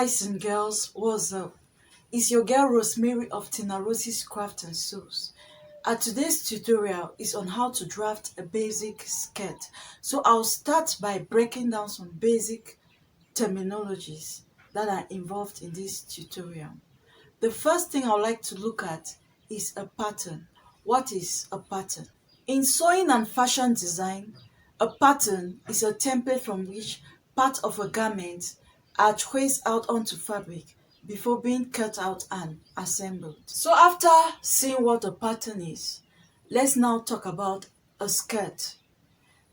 guys and girls, what's up? It's your girl Rosemary of Tina Rosie's Craft and Sews. And today's tutorial is on how to draft a basic skirt. So I'll start by breaking down some basic terminologies that are involved in this tutorial. The first thing I would like to look at is a pattern. What is a pattern? In sewing and fashion design, a pattern is a template from which parts of a garment are traced out onto fabric before being cut out and assembled. So after seeing what a pattern is, let's now talk about a skirt.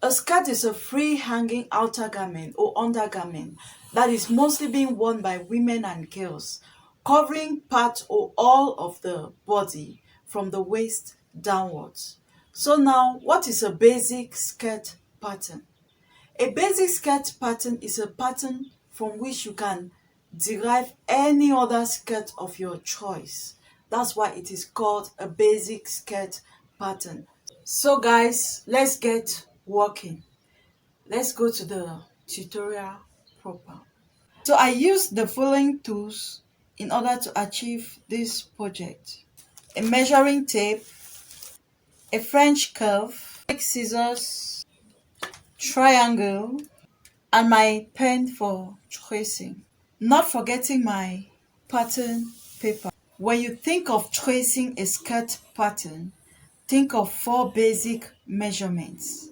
A skirt is a free hanging outer garment or undergarment that is mostly being worn by women and girls, covering part or all of the body from the waist downwards. So now, what is a basic skirt pattern? A basic skirt pattern is a pattern from which you can derive any other skirt of your choice. That's why it is called a basic skirt pattern. So guys, let's get working. Let's go to the tutorial proper. So I used the following tools in order to achieve this project: a measuring tape, a French curve, scissors, triangle, and my pen for tracing. Not forgetting my pattern paper. When you think of tracing a skirt pattern, think of 4 basic measurements: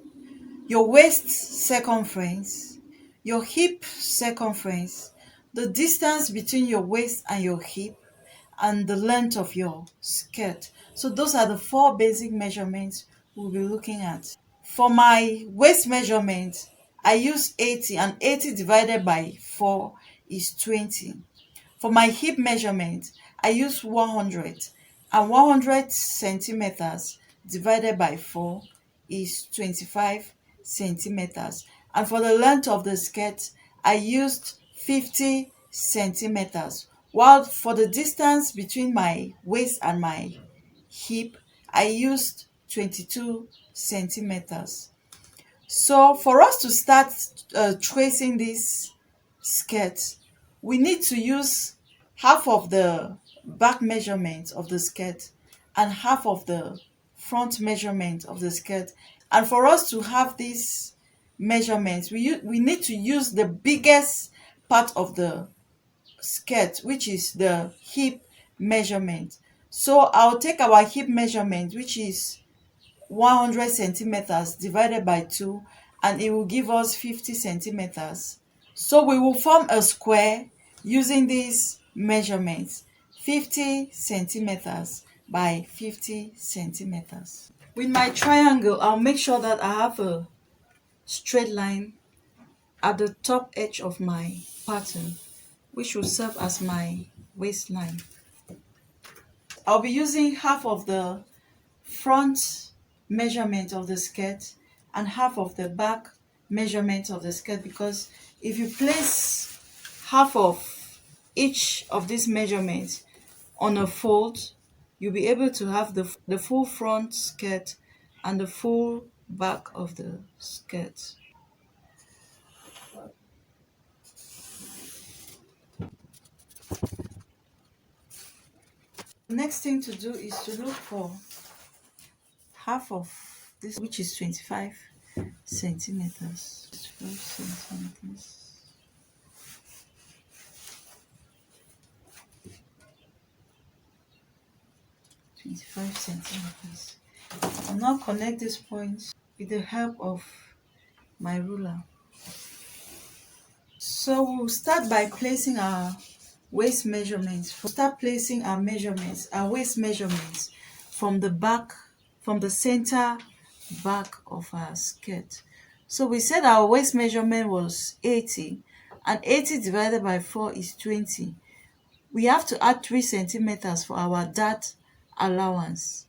your waist circumference, your hip circumference, the distance between your waist and your hip, and the length of your skirt. So those are the 4 basic measurements we'll be looking at. For my waist measurement, I use 80, and 80 divided by 4 is 20. For my hip measurement, I use 100, and 100 centimeters divided by 4 is 25 centimeters. And for the length of the skirt, I used 50 centimeters. While for the distance between my waist and my hip, I used 22 centimeters. So for us to start tracing this skirt, we need to use half of the back measurement of the skirt and half of the front measurement of the skirt. And for us to have these measurements, we need to use the biggest part of the skirt, which is the hip measurement. So I'll take our hip measurement, which is 100 centimeters divided by 2, and it will give us 50 centimeters. So we will form a square using these measurements: 50 centimeters by 50 centimeters. With my triangle, I'll make sure that I have a straight line at the top edge of my pattern, which will serve as my waistline. I'll be using half of the front measurement of the skirt and half of the back measurement of the skirt, because if you place half of each of these measurements on a fold, you'll be able to have the full front skirt and the full back of the skirt. The next thing to do is to look for half of this, which is 25 centimeters. 25 centimeters. I'll now connect these points with the help of my ruler. So we'll start by placing our waist measurements. We'll start placing our waist measurements from the center back of our skirt. So we said our waist measurement was 80, and 80 divided by 4 is 20. We have to add 3 centimeters for our dart allowance.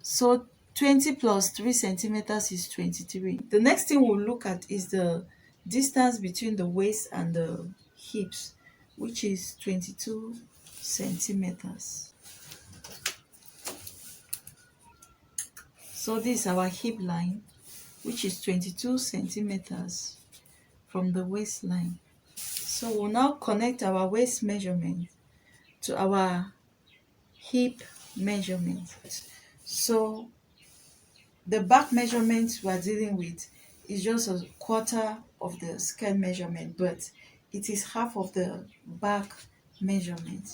So 20 plus 3 centimeters is 23. The next thing we'll look at is the distance between the waist and the hips, which is 22 centimeters. So this is our hip line, which is 22 centimeters from the waistline. So we'll now connect our waist measurement to our hip measurement. So the back measurement we're dealing with is just a quarter of the skirt measurement, but it is half of the back measurement.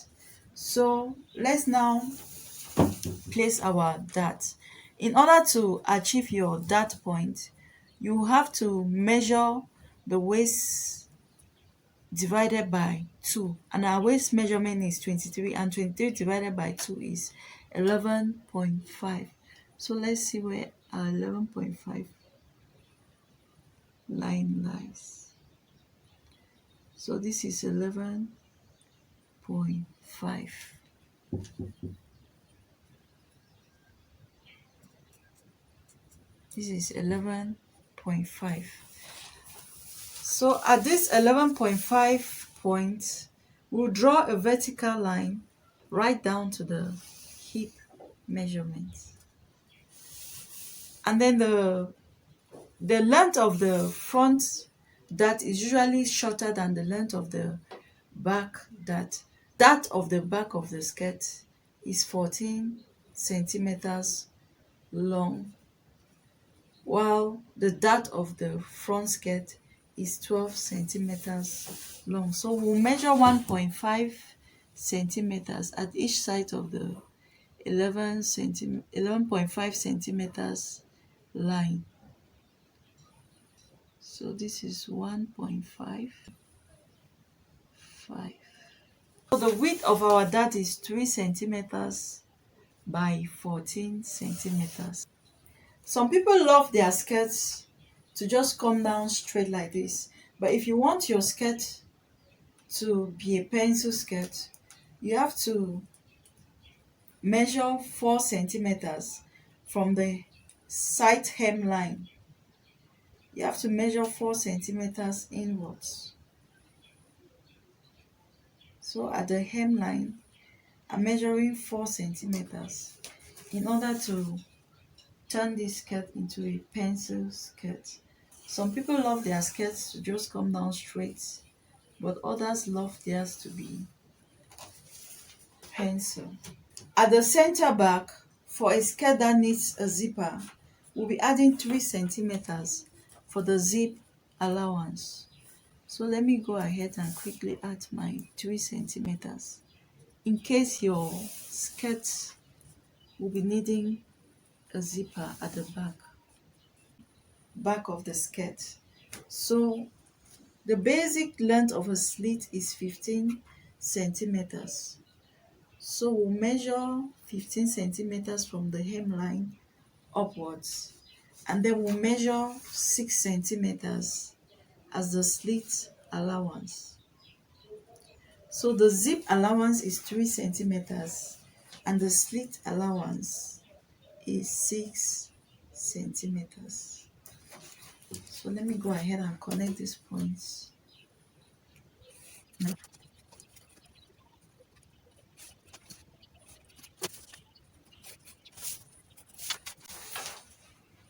So let's now place our dart. In order to achieve your dart point, you have to measure the waist divided by 2, and our waist measurement is 23, and 23 divided by 2 is 11.5. So let's see where our 11.5 line lies. So this is 11.5. This is 11.5. So at this 11.5 point, we'll draw a vertical line right down to the hip measurement. And then the length of the front dart is usually shorter than the length of the back dart. That of the back of the skirt is 14 centimeters long, while the dart of the front skirt is 12 centimeters long. So we'll measure 1.5 centimeters at each side of the 11.5 centimeters line. So this is 1.5. So the width of our dart is 3 centimeters by 14 centimeters. Some people love their skirts to just come down straight like this, but if you want your skirt to be a pencil skirt, you have to measure 4 centimeters from the side hem line. You have to measure 4 centimeters inwards. So at the hem line, I'm measuring 4 centimeters in order to turn this skirt into a pencil skirt. Some people love their skirts to just come down straight, but others love theirs to be pencil. At the center back, for a skirt that needs a zipper, we'll be adding 3 centimeters for the zip allowance. So let me go ahead and quickly add my 3 centimeters in case your skirt will be needing a zipper at the back of the skirt. So the basic length of a slit is 15 centimeters. So we'll measure 15 centimeters from the hemline upwards, and then we'll measure 6 centimeters as the slit allowance. So the zip allowance is 3 centimeters and the slit allowance is 6 centimeters. So let me go ahead and connect these points.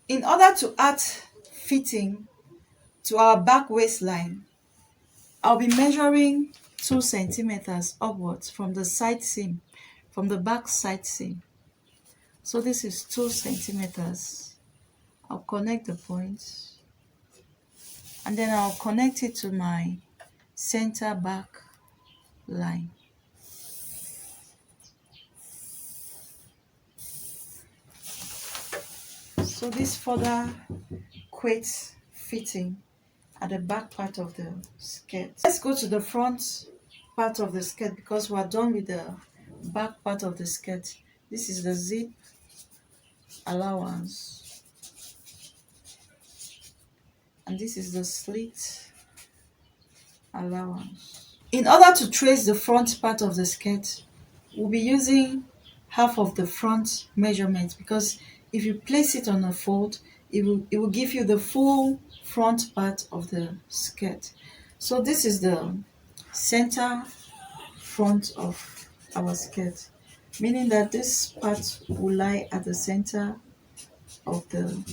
In order to add fitting to our back waistline, I'll be measuring 2 centimeters upwards from the side seam, from the back side seam. So this is 2 centimeters. I'll connect the points and then I'll connect it to my center back line. So this further creates fitting at the back part of the skirt. Let's go to the front part of the skirt because we're done with the back part of the skirt. This is the zip allowance and this is the slit allowance. In order to trace the front part of the skirt, we'll be using half of the front measurement because if you place it on a fold, it will give you the full front part of the skirt. So this is the center front of our skirt, meaning that this part will lie at the center of the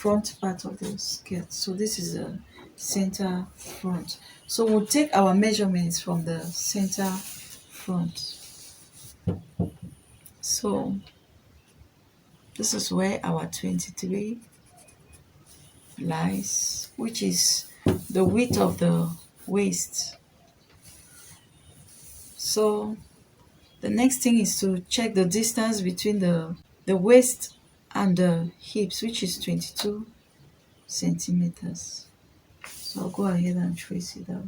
front part of the skirt. So this is the center front. So we'll take our measurements from the center front. So this is where our 23 lies, which is the width of the waist. So the next thing is to check the distance between the waist and the hips, which is 22 centimeters. So I'll go ahead and trace it out.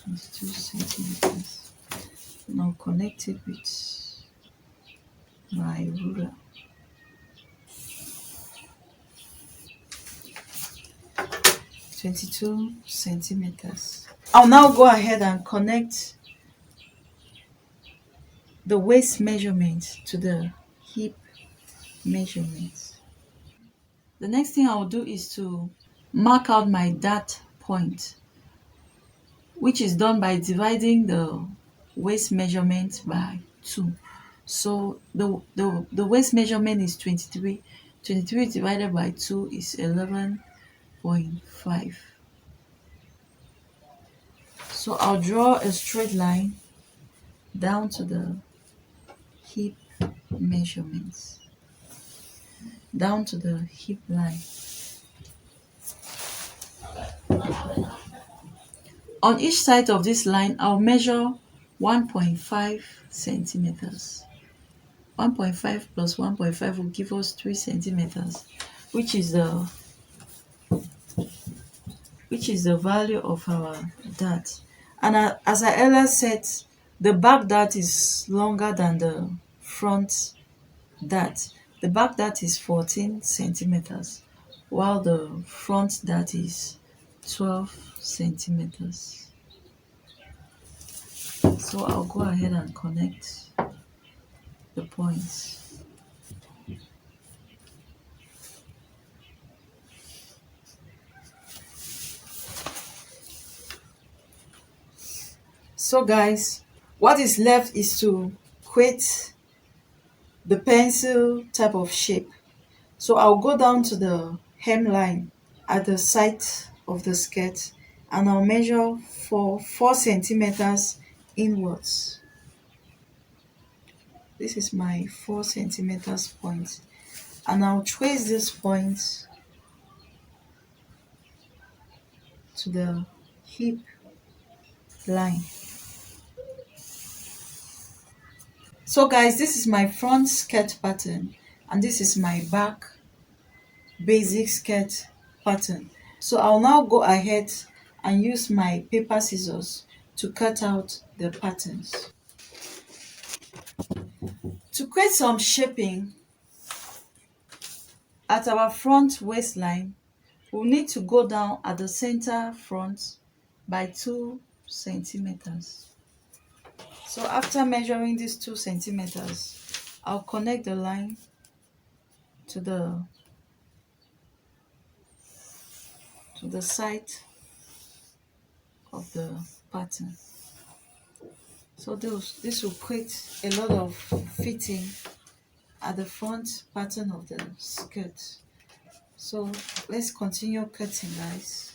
22 centimeters. Now connect it with my ruler. 22 centimeters. I'll now go ahead and connect the waist measurement to the hip measurement. The next thing I'll do is to mark out my dart point, which is done by dividing the waist measurement by 2. So the waist measurement is 23. 23 divided by 2 is 11.5. So I'll draw a straight line down to the hip measurements, down to the hip line. On each side of this line, I'll measure 1.5 centimeters. 1.5 plus 1.5 will give us 3 centimeters, which is the value of our dart. And as I earlier said, the back dart is longer than the front dart. The back dart is 14 centimeters, while the front dart is 12 centimeters. So I'll go ahead and connect the points. So guys, what is left is to create the pencil type of shape. So I'll go down to the hemline at the side of the skirt and I'll measure for 4 centimeters inwards. This is my 4 centimeters point, and I'll trace this point to the hip line. So guys, this is my front skirt pattern and this is my back basic skirt pattern. So I'll now go ahead and use my paper scissors to cut out the patterns. To create some shaping at our front waistline, we'll need to go down at the center front by 2 centimeters. So after measuring these 2 centimeters, I'll connect the line to the side of the pattern. So this will create a lot of fitting at the front pattern of the skirt. So let's continue cutting, guys.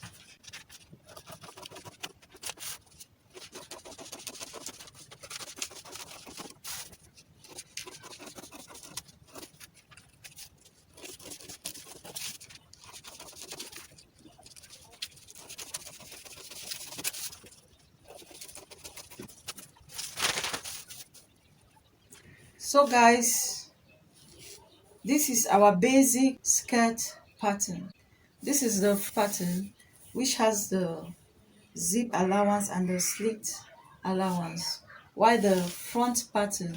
So guys, this is our basic skirt pattern. This is the pattern which has the zip allowance and the slit allowance, while the front pattern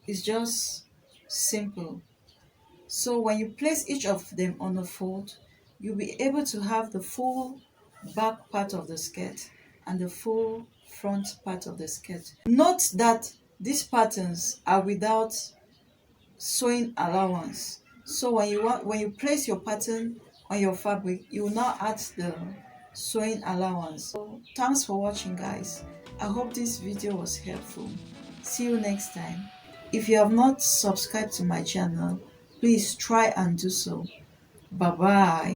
is just simple. So when you place each of them on a fold, you'll be able to have the full back part of the skirt and the full front part of the skirt. Note that these patterns are without sewing allowance. So when you place your pattern on your fabric, you will now add the sewing allowance. So thanks for watching, guys. I hope this video was helpful. See you next time. If you have not subscribed to my channel, please try and do so. Bye bye.